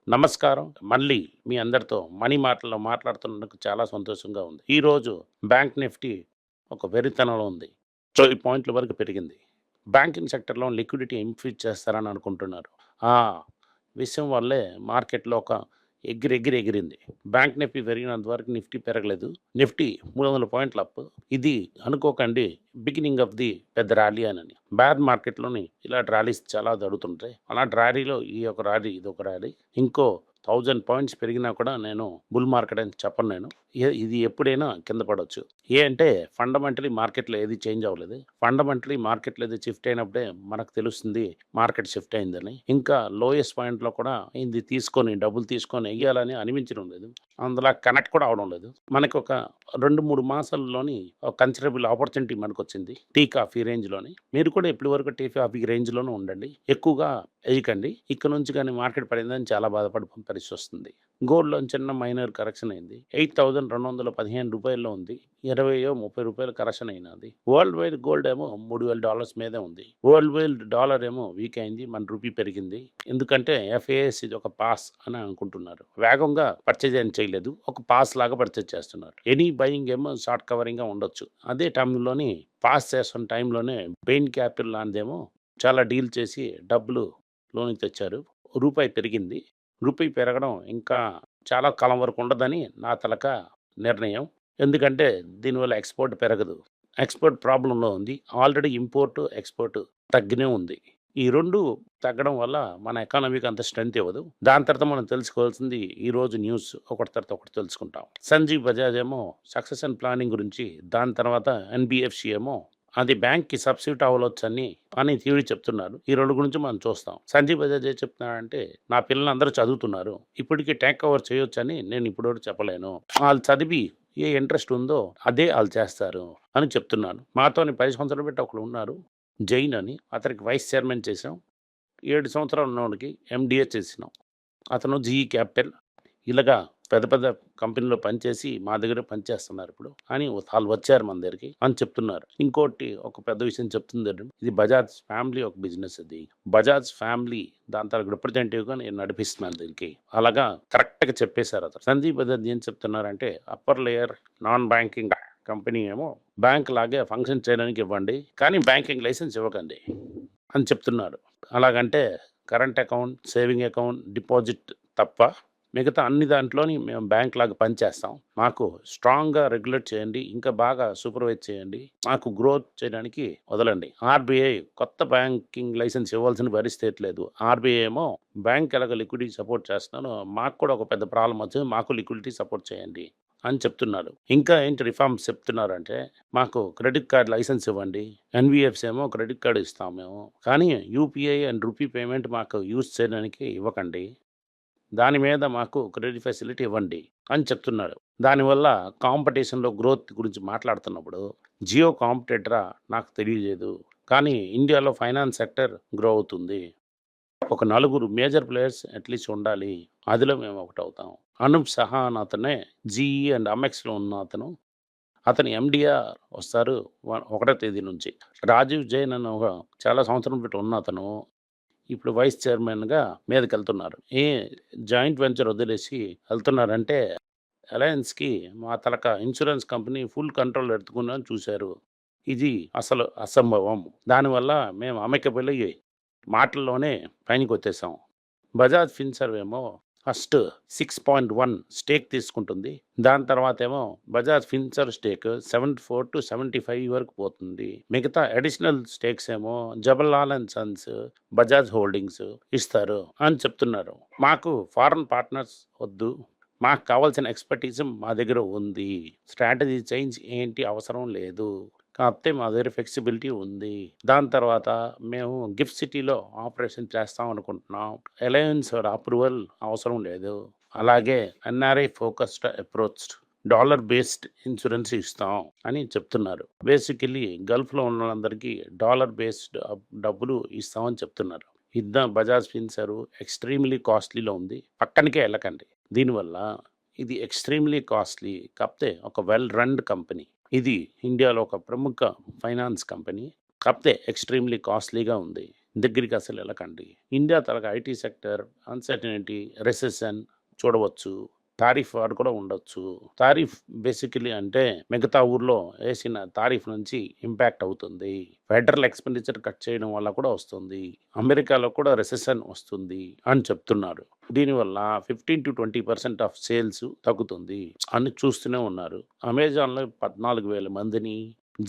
నమస్కారం. మళ్ళీ మీ అందరితో మనీ మాటల్లో మాట్లాడుతున్నందుకు చాలా సంతోషంగా ఉంది. ఈరోజు బ్యాంక్ నిఫ్టీ ఒక వెర్రితనంలో ఉంది. 10 పాయింట్ల వరకు పెరిగింది. బ్యాంకింగ్ సెక్టర్‌లో లిక్విడిటీ ఇంఫ్యూజ్ చేస్తారని అనుకుంటున్నారు. ఆ విషయం వల్లే మార్కెట్‌లో ఒక ఎగిరింది. బ్యాంక్ నిఫ్టీ పెరిగినంత వరకు నిఫ్టీ పెరగలేదు. నిఫ్టీ 300 పాయింట్ల అప్. ఇది అనుకోకండి బిగినింగ్ ఆఫ్ ది పెద్ద ర్యాలీ అనని. బేర్ మార్కెట్‌లోని ఇలాంటి ర్యాలీస్ చాలా జరుగుతుంటాయి. అలాంటి ర్యాలీలో ఈ యొక్క ర్యాలీ ఇదొక ర్యాలీ. ఇంకో 1000 పాయింట్స్ పెరిగినా కూడా నేను బుల్ మార్కెట్ అని చెప్పను నేను. ఇది ఎప్పుడైనా కింద పడొచ్చు. అంటే ఫండమెంటలీ మార్కెట్‌లో ఏది చేంజ్ అవ్వలేదు. ఫండమెంటలీ మార్కెట్‌లో ఏది షిఫ్ట్ అయినప్పుడే మనకు తెలుస్తుంది మార్కెట్ షిఫ్ట్ అయిందని. ఇంకా లోయెస్ట్ పాయింట్‌లో కూడా ఇది తీసుకొని డబ్బులు తీసుకొని ఎయ్యాలని అనిపించడం లేదు. అందులో కనెక్ట్ కూడా అవ్వడం లేదు. మనకొక 2, 3 మాసాల్లోని ఒక కన్సిడరబుల్ ఆపర్చునిటీ మనకొచ్చింది. టీ, కాఫీ రేంజ్‌లోని. మీరు కూడా ఇప్పటి వరకు టీ, కాఫీ రేంజ్‌లోనే ఉండండి. ఎక్కువగా ఎయకండి. ఇక్కడ నుంచి గాని మార్కెట్ పడిందని చాలా బాధపడే పరిస్థితొస్తుంది. గోల్డ్‌లో చిన్న మైనర్ కరెక్షన్ అయింది. $8,215 ఉంది. 20, $30 కరెక్షన్ అయినది. వరల్డ్ వైడ్ గోల్డ్ ఏమో $3,000 మీదే ఉంది. వరల్డ్ వైడ్ డాలర్ ఏమో వీక్ అయింది. మన రూపీ పెరిగింది. ఎందుకంటే ఎఫ్ఏఎస్ ఇది ఒక పాస్ అని అనుకుంటున్నారు. వేగంగా పర్చేజ్ ఏం చేయలేదు. ఒక పాస్ లాగా పర్చేజ్ చేస్తున్నారు. ఎనీ బయింగ్ ఏమో షార్ట్ కవరింగ్‌గా ఉండొచ్చు. అదే టైంలోని పాస్ చేస్తున్న టైంలోనే బెయిన్ క్యాపిటల్ లాంటిదేమో చాలా డీల్ చేసి డబ్బులు లోనికి తెచ్చారు. రూపాయి పెరిగింది. రూపాయి పెరగడం ఇంకా చాలా కాలం వరకు ఉండదని నా తలక నిర్ణయం. ఎందుకంటే దీనివల్ల ఎక్స్‌పోర్ట్ పెరగదు. ఎక్స్‌పోర్ట్ ప్రాబ్లమ్‌లో ఉంది. ఆల్రెడీ ఇంపోర్ట్, ఎక్స్‌పోర్ట్ తగ్గినే ఉంది. ఈ 2 తగ్గడం వల్ల మన ఎకానమీకి అంత స్ట్రెంత్ ఇవ్వదు. దాని తర్వాత మనం తెలుసుకోవాల్సింది ఈరోజు న్యూస్ ఒకటి తర్వాత ఒకటి తెలుసుకుంటాం. సంజీవ్ బజాజ్ ఏమో సక్సెషన్ ప్లానింగ్ గురించి, దాని తర్వాత ఎన్‌బీఎఫ్‌సి ఏమో అది బ్యాంక్‌కి సబ్స్టిట్యూట్ అవ్వొచ్చని అని థియరీ చెప్తున్నారు. ఈ 2 గురించి మనం చూస్తాం. సంజీవ్ బజాజ్ ఏం చెప్తున్నాడంటే, నా పిల్లలందరూ చదువుతున్నారు. ఇప్పటికి టేక్ ఓవర్ చేయొచ్చని నేను ఇప్పటి వరకు చెప్పలేను. ఆళ్ళు చదివి ఏ ఇంట్రెస్ట్ ఉందో అదే ఆళ్ళు చేస్తారు అని చెప్తున్నాను. మాతోని 10 సంవత్సరాలు పెట్టి ఒకడున్నారు. జైన్ అని. అతనికి వైస్ చైర్మన్ చేసాం. 7 సంవత్సరాలు ఉన్నోడికి ఎండీఏ చేసినాం. అతను జీఈ క్యాపిటల్. ఇలాగా పెద్ద పెద్ద కంపెనీలో పనిచేసి మా దగ్గర పనిచేస్తున్నారు ఇప్పుడు అని వాళ్ళు వచ్చారు మన దగ్గరికి అని చెప్తున్నారు. ఇంకోటి ఒక పెద్ద విషయం చెప్తుంది. ఇది బజాజ్ ఫ్యామిలీ ఒక బిజినెస్ ఇది. బజాజ్ ఫ్యామిలీ దాని తరకు రిప్రజెంటేటివ్‌గా నేను నడిపిస్తున్నాను దీనికి. అలాగా కరెక్ట్‌గా చెప్పేశారు అతను. సందీప్ బజాజ్ ఏం చెప్తున్నారంటే upper layer non banking company ఏమో బ్యాంక్ లాగే ఫంక్షన్ చేయడానికి ఇవ్వండి. కానీ బ్యాంకింగ్ లైసెన్స్ ఇవ్వకండి అని చెప్తున్నారు. అలాగంటే current account, saving account, deposit తప్ప మిగతా అన్ని దాంట్లోని మేము బ్యాంక్ లాగా పనిచేస్తాం. మాకు స్ట్రాంగ్‌గా రెగ్యులేట్ చేయండి. ఇంకా బాగా సూపర్వైజ్ చేయండి. మాకు గ్రోత్ చేయడానికి వదలండి. ఆర్‌బీఐ కొత్త బ్యాంకింగ్ లైసెన్స్ ఇవ్వాల్సిన పరిస్థితి లేదు. ఆర్‌బీఐ ఏమో బ్యాంక్ ఎలాగ లిక్విడిటీ సపోర్ట్ చేస్తున్నానో మాకు కూడా ఒక పెద్ద ప్రాబ్లమ్ వచ్చింది. మాకు లిక్విడిటీ సపోర్ట్ చేయండి అని చెప్తున్నారు. ఇంకా ఏంటి రిఫార్మ్స్ చెప్తున్నారంటే, మాకు క్రెడిట్ కార్డ్ లైసెన్స్ ఇవ్వండి. ఎన్‌బీఎఫ్‌సి ఏమో క్రెడిట్ కార్డ్ ఇస్తాం మేము. కానీ యూపీఐ అండ్ రూపీ పేమెంట్ మాకు యూజ్ చేయడానికి ఇవ్వకండి. దాని మీద మాకు క్రెడిట్ ఫెసిలిటీ ఇవ్వండి అని చెప్తున్నారు. దానివల్ల కాంపిటీషన్‌లో గ్రోత్ గురించి మాట్లాడుతున్నప్పుడు జియో కాంపిటీటరా నాకు తెలియలేదు. కానీ ఇండియాలో ఫైనాన్స్ సెక్టర్ గ్రో అవుతుంది. ఒక నలుగురు మేజర్ ప్లేయర్స్ అట్‌లీస్ట్ ఉండాలి. అందులో మేము ఒకటవుతాం. అనూప్ సహా అని అతనే జీఈ అండ్ అమెక్స్‌లో ఉన్న అతను. అతను ఎండీఆర్ వస్తారు ఒకటో తేదీ నుంచి. రాజీవ్ జైన్ అని ఒక చాలా సంవత్సరం బట్టి ఉన్న అతను ఇప్పుడు వైస్ చైర్మన్‌గా మీదకెళ్తున్నారు. జాయింట్ వెంచర్ వదిలేసి ఎళ్తున్నారంటే అలయన్స్‌కి మా తలక ఇన్స్యూరెన్స్ కంపెనీ ఫుల్ కంట్రోల్ ఎత్తుకుందని చూశారు. ఇది అసలు అసంభవం. దానివల్ల మేము అమైక్యబులయ్యి మాటల్లోనే పైనకొచ్చేసాం. బజాజ్ ఫిన్సర్వ్ ఏమో ఫస్ట్ 6.1 స్టేక్ తీసుకుంటుంది. దాని తర్వాతేమో బజాజ్ ఫిన్సర్వ్ స్టేక్ 74-75 వరకు పోతుంది. మిగతా అడిషనల్ స్టేక్స్ ఏమో జబల్లాల్ అండ్ సన్స్, బజాజ్ హోల్డింగ్స్ ఇస్తారు అని చెప్తున్నారు. మాకు ఫారెన్ పార్ట్నర్స్ వద్దు. మాకు కావాల్సిన ఎక్స్‌పర్‌టీజ్ మా దగ్గర ఉంది. స్ట్రాటజీ చేంజ్ ఏంటి అవసరం లేదు. కాకపోతే మా దగ్గర ఫ్లెక్సిబిలిటీ ఉంది. దాని తర్వాత మేము గిఫ్ట్ సిటీలో ఆపరేషన్ చేస్తాం అనుకుంటున్నాం. అలయన్స్ అప్రూవల్ అవసరం లేదు. అలాగే NRI focused approach dollar based insurance ఇస్తాం అని చెప్తున్నారు. బేసికల్లీ గల్ఫ్‌లో ఉన్నోళ్ళందరికీ డాలర్ బేస్డ్ డబ్బులు ఇస్తామని చెప్తున్నారు. బజాజ్ ఫిన్సర్వ్ ఎక్స్‌ట్రీమ్‌లీ కాస్ట్‌లీలో ఉంది. పక్కనకే ఎళ్ళకండి. దీనివల్ల ఇది ఎక్స్‌ట్రీమ్‌లీ కాస్ట్‌లీ. కాకపోతే ఒక వెల్ రన్డ్ కంపెనీ. ఇది ఇండియాలో ఒక ప్రముఖ ఫైనాన్స్ కంపెనీ. కాకపోతే ఎక్స్‌ట్రీమ్‌లీ కాస్ట్‌లీగా ఉంది. దగ్గరికి అసలు వెళ్ళకండి. ఇండియా తరహా ఐటీ సెక్టర్ అన్‌సర్టెనిటీ, రెసెషన్ చూడవచ్చు. టారిఫ్ వార్ కూడా ఉండొచ్చు. టారిఫ్ బేసికల్లీ అంటే మిగతా ఊర్లో ఏసిన టారిఫ్ నుంచి ఇంపాక్ట్ అవుతుంది. ఫెడరల్ ఎక్స్‌పెండిచర్ కట్ చేయడం వల్ల కూడా వస్తుంది. అమెరికాలో కూడా రెసెషన్ వస్తుంది అని చెప్తున్నారు. దీనివల్ల 15-20% ఆఫ్ సేల్స్ తగ్గుతుంది అని చూస్తూనే ఉన్నారు. అమెజాన్‌లో 14,000 మందిని,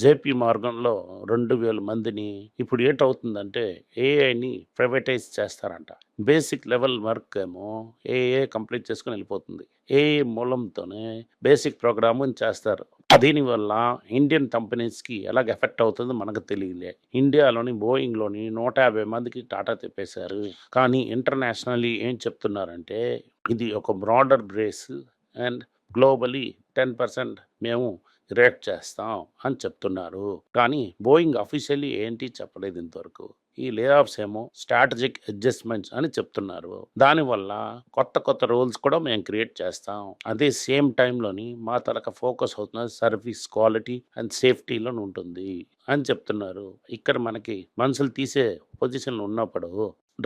జేపీ మార్గన్‌లో 2,000 మందిని ఇప్పుడు ఏటవుతుందంటే ఏఐని ప్రైవేటైజ్ చేస్తారంట. బేసిక్ లెవెల్ వర్క్ ఏమో ఏఐ కంప్లీట్ చేసుకొని వెళ్ళిపోతుంది. ఏఐ మూలంతోనే బేసిక్ ప్రోగ్రామ్ చేస్తారు. దీనివల్ల ఇండియన్ కంపెనీస్‌కి ఎలాగ ఎఫెక్ట్ అవుతుందో మనకు తెలియలే. ఇండియాలోని బోయింగ్‌లోని 150 మందికి టాటా చెప్పేశారు. కానీ ఇంటర్నేషనల్లీ ఏం చెప్తున్నారంటే ఇది ఒక బ్రాడర్ బేస్ అండ్ గ్లోబలీ 10% మేము రేట్ చేస్తాం అని చెప్తున్నారు. కానీ బోయింగ్ అఫీషియల్లీ ఏంటి చెప్పలేదు ఇంతవరకు. ఈ లే ఆఫ్స్ ఏమో స్ట్రాటజిక్ అడ్జస్ట్మెంట్స్ అని చెప్తున్నారు. దానివల్ల కొత్త రోల్స్ కూడా మేము క్రియేట్ చేస్తాం. అదే సేమ్ టైంలోని మా తరక ఫోకస్ అవుతున్న సర్వీస్ క్వాలిటీ అండ్ సేఫ్టీలోనే ఉంటుంది అని చెప్తున్నారు. ఇక్కడ మనకి మనుషులు తీసే పొజిషన్‌లో ఉన్నప్పుడు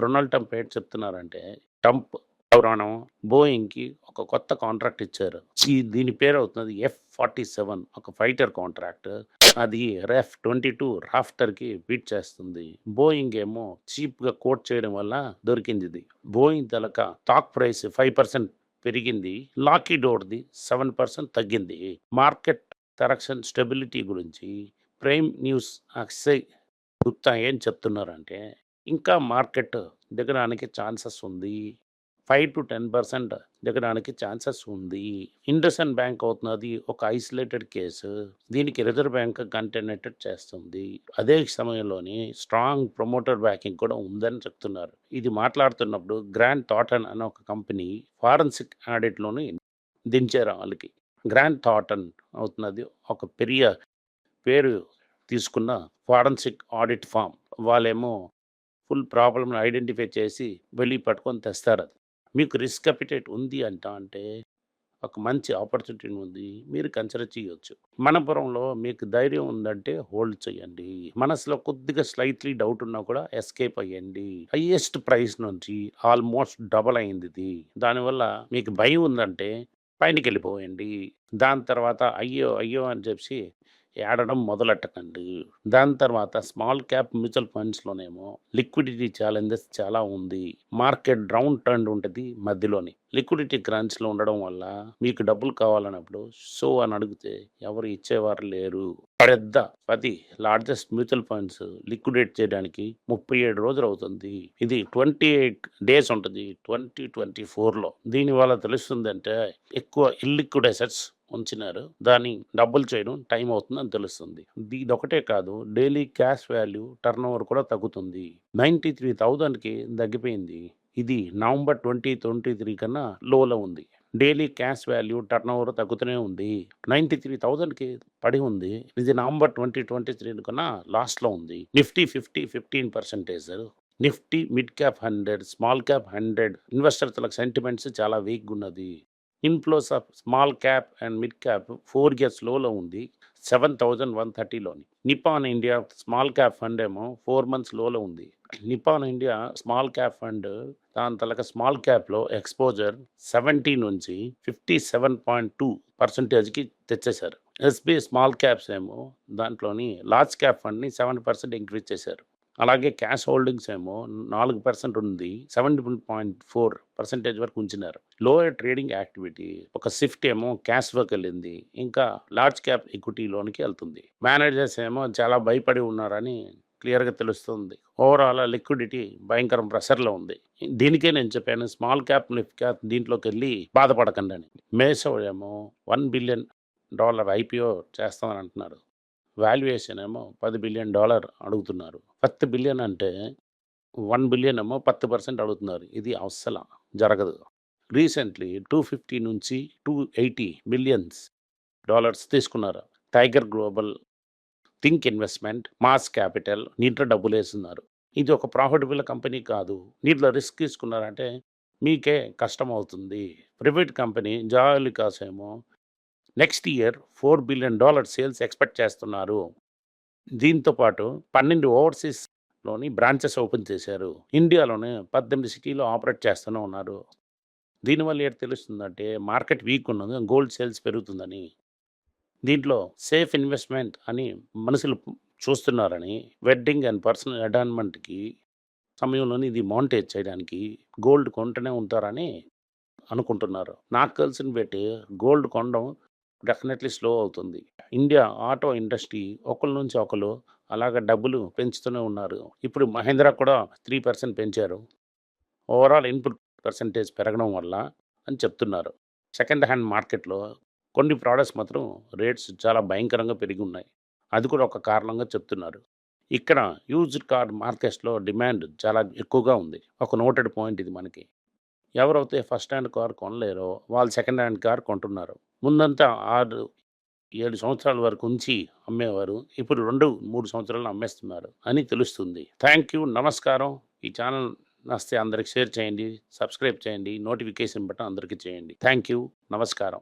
డొనాల్డ్ ట్రంప్ ఏంటి చెప్తున్నారంటే ట్రంప్ పురాణం బోయింగ్‌కి ఒక కొత్త కాంట్రాక్ట్ ఇచ్చారు. దీని పేరవుతున్నది F-47 ఒక ఫైటర్ కాంట్రాక్ట్. అది RF-22 రాఫ్టర్‌కి బీట్ చేస్తుంది. బోయింగ్ ఏమో చీప్‌గా కోట్ చేయడం వల్ల దొరికిందిది. బోయింగ్ తాలూకా స్టాక్ ప్రైస్ 5% పెరిగింది. లాకీడ్ వుడ్‌ది 7% తగ్గింది. మార్కెట్ కరెక్షన్ స్టెబిలిటీ గురించి ప్రైమ్ న్యూస్ అక్షయ్ గుప్తా ఏం చెప్తున్నారంటే ఇంకా మార్కెట్ దిగడానికి ఛాన్సెస్ ఉంది. 5-10% దిగడానికి ఛాన్సెస్ ఉంది. ఇండస్ఇండ్ బ్యాంక్ అవుతున్నది ఒక ఐసోలేటెడ్ కేసు. దీనికి రిజర్వ్ బ్యాంక్ కంటైనెటెడ్ చేస్తుంది. అదే సమయంలోని స్ట్రాంగ్ ప్రమోటర్ బ్యాకింగ్ కూడా ఉందని చెప్తున్నారు. ఇది మాట్లాడుతున్నప్పుడు గ్రాండ్ థాటన్ అనే ఒక కంపెనీ ఫారెన్సిక్ ఆడిట్‌లోని దించారు వాళ్ళకి. గ్రాండ్ థాటన్ అవుతున్నది ఒక పెరియ పేరు తీసుకున్న ఫారెన్సిక్ ఆడిట్ ఫర్మ్. వాళ్ళేమో ఫుల్ ప్రాబ్లమ్‌ని ఐడెంటిఫై చేసి వెళ్లి పట్టుకొని తెస్తారది. మీకు రిస్క్ అపెటైట్ ఉంది అంటే ఒక మంచి ఆపర్చునిటీ ఉంది. మీరు కన్సిడర్ చేయొచ్చు. మనపురంలో మీకు ధైర్యం ఉందంటే హోల్డ్ చేయండి. మనసులో కొద్దిగా స్లైట్‌లీ డౌట్ ఉన్నా కూడా ఎస్కేప్ అయ్యండి. హైయెస్ట్ ప్రైస్ నుంచి ఆల్మోస్ట్ డబుల్ అయిందిది. దానివల్ల మీకు భయం ఉందంటే పైనకెళ్ళిపోయండి. దాని తర్వాత అయ్యో అని చెప్పి ఏడడం మొదలెట్టకండి. దాని తర్వాత స్మాల్ క్యాప్ మ్యూచువల్ ఫండ్స్‌లోనేమో లిక్విడిటీ ఛాలెంజెస్ చాలా ఉంది. మార్కెట్ డౌన్ ట్రెండ్ ఉంటది మధ్యలోని. లిక్విడిటీ క్రంచ్‌లో ఉండడం వల్ల మీకు డబ్బులు కావాలన్నప్పుడు అని అడిగితే ఎవరు ఇచ్చేవారు లేరు. 10 లార్జెస్ట్ మ్యూచువల్ ఫండ్స్ లిక్విడేట్ చేయడానికి 37 రోజులు అవుతుంది. ఇది 28 డేస్ ఉంటది 2024లో. దీనివల్ల తెలుస్తుందంటే ఎక్కువ ఇల్లిక్విడ్ అసెట్స్ ఉంచినారు. దాన్ని డబ్బులు చేయడం టైం అవుతుందని తెలుస్తుంది. ఇదొకటే కాదు డైలీ క్యాష్ వాల్యూ టర్నోవర్ కూడా తగ్గుతుంది. 93,000కి తగ్గిపోయింది. ఇది నవంబర్ 2023 కన్నా లోలో ఉంది. డైలీ క్యాష్ వాల్యూ టర్నోవర్ తగ్గుతూనే ఉంది. 93,000కి పడి ఉంది. ఇది నవంబర్ 2023 కన్నా లాస్ట్‌లో ఉంది. Nifty 50 15%. Nifty mid cap 100, small cap 100 ఇన్వెస్టర్స్‌ల సెంటిమెంట్స్ చాలా వీక్‌గా ఉన్నది. Inflows of small cap and mid cap 4 years లోలో ఉంది. 7,130లోని. Nippon India small cap fund ఏమో 4 మంత్స్ లోలో ఉంది. Nippon India small cap fund దాని తలక స్మాల్ క్యాప్‌లో ఎక్స్‌పోజర్ 70 నుంచి 57.2%కి తెచ్చేశారు. ఎస్‌బీఐ స్మాల్ క్యాప్స్ ఏమో దాంట్లోని లార్జ్ క్యాప్ ఫండ్‌ని 7% ఇంక్రీజ్ చేశారు. అలాగే క్యాష్ హోల్డింగ్స్ ఏమో 4% ఉంది. 17.4% వరకు ఉంచినారు. లోయర్ ట్రేడింగ్ యాక్టివిటీ ఒక షిఫ్ట్ ఏమో క్యాష్‌లోకి వెళ్ళింది. ఇంకా లార్జ్ క్యాప్ ఈక్విటీలోనికి వెళ్తుంది. మేనేజర్స్ ఏమో చాలా భయపడి ఉన్నారని క్లియర్‌గా తెలుస్తుంది. ఓవరాల్ లిక్విడిటీ భయంకర ప్రెషర్‌లో ఉంది. దీనికే నేను చెప్పాను స్మాల్ క్యాప్, మిడ్ క్యాప్ దీంట్లోకెళ్ళి బాధపడకండని. మేసో ఏమో $1 బిలియన్ ఐపీఓ చేస్తామని అంటున్నారు. వాల్యుయేషన్ ఏమో $10 బిలియన్ అడుగుతున్నారు. 10 బిలియన్ అంటే 1 బిలియన్ ఏమో 10% అడుగుతున్నారు. ఇది అస్సల జరగదు. రీసెంట్‌లీ 250 నుంచి 280 బిలియన్స్ డాలర్స్ తీసుకున్నారు. Tiger global, think investment, mass capital దీంట్లో డబ్బులేస్తున్నారు. ఇది ఒక ప్రాఫిటబుల్ కంపెనీ కాదు. దీంట్లో రిస్క్ తీసుకున్నారంటే మీకే కష్టమవుతుంది. ప్రైవేట్ కంపెనీ జాలికాస్ ఏమో next year $4 billion sales expect చేస్తున్నారు. దీంతో పాటు 12 ఓవర్సీస్ లోని బ్రాంచెస్ ఓపెన్ చేశారు. ఇండియాలోనే 18 సిటీలో ఆపరేట్ చేస్తూనే ఉన్నారు. దీనివల్ల ఏటి తెలుస్తుందంటే మార్కెట్ వీక్ ఉన్నది. గోల్డ్ సేల్స్ పెరుగుతుందని. దీంట్లో సేఫ్ ఇన్వెస్ట్‌మెంట్ అని మనుషులు చూస్తున్నారని వెడ్డింగ్ అండ్ పర్సనల్ అడార్న్‌మెంట్‌కి సమయంలోని ఇది మానిటైజ్ చేయడానికి గోల్డ్ కొంటూనే ఉంటారని అనుకుంటున్నారు. నాకు తెలిసిన బట్టి గోల్డ్ కొనడం డెఫినెట్‌లీ స్లో అవుతుంది. ఇండియా ఆటో ఇండస్ట్రీ ఒకళ్ళ నుంచి ఒకళ్ళు అలాగ డబ్బులు పెంచుతూనే ఉన్నారు. ఇప్పుడు మహీంద్రా కూడా 3% పెంచారు. ఓవరాల్ ఇన్పుట్ పర్సెంటేజ్ పెరగడం వల్ల అని చెప్తున్నారు. సెకండ్ హ్యాండ్ మార్కెట్‌లో కొన్ని ప్రొడక్ట్స్ మాత్రం రేట్స్ చాలా భయంకరంగా పెరిగి ఉన్నాయి. అది కూడా ఒక కారణంగా చెప్తున్నారు. ఇక్కడ యూజ్డ్ కార్ మార్కెట్స్‌లో డిమాండ్ చాలా ఎక్కువగా ఉంది. ఒక నోటెడ్ పాయింట్ ఇది మనకి. ఎవరైతే ఫస్ట్ హ్యాండ్ కార్ కొనలేరో వాళ్ళు సెకండ్ హ్యాండ్ కార్ కొంటున్నారు. ముందంతా 6, 7 సంవత్సరాల వరకు ఉంచి అమ్మేవారు. ఇప్పుడు 2, 3 సంవత్సరాల్లో అమ్మేస్తున్నారు అని తెలుస్తుంది. Thank you. నమస్కారం. ఈ ఛానల్ నచ్చితే అందరికి షేర్ చేయండి. సబ్స్క్రైబ్ చేయండి. నోటిఫికేషన్ బటన్ అందరికీ చేయండి. Thank you. నమస్కారం.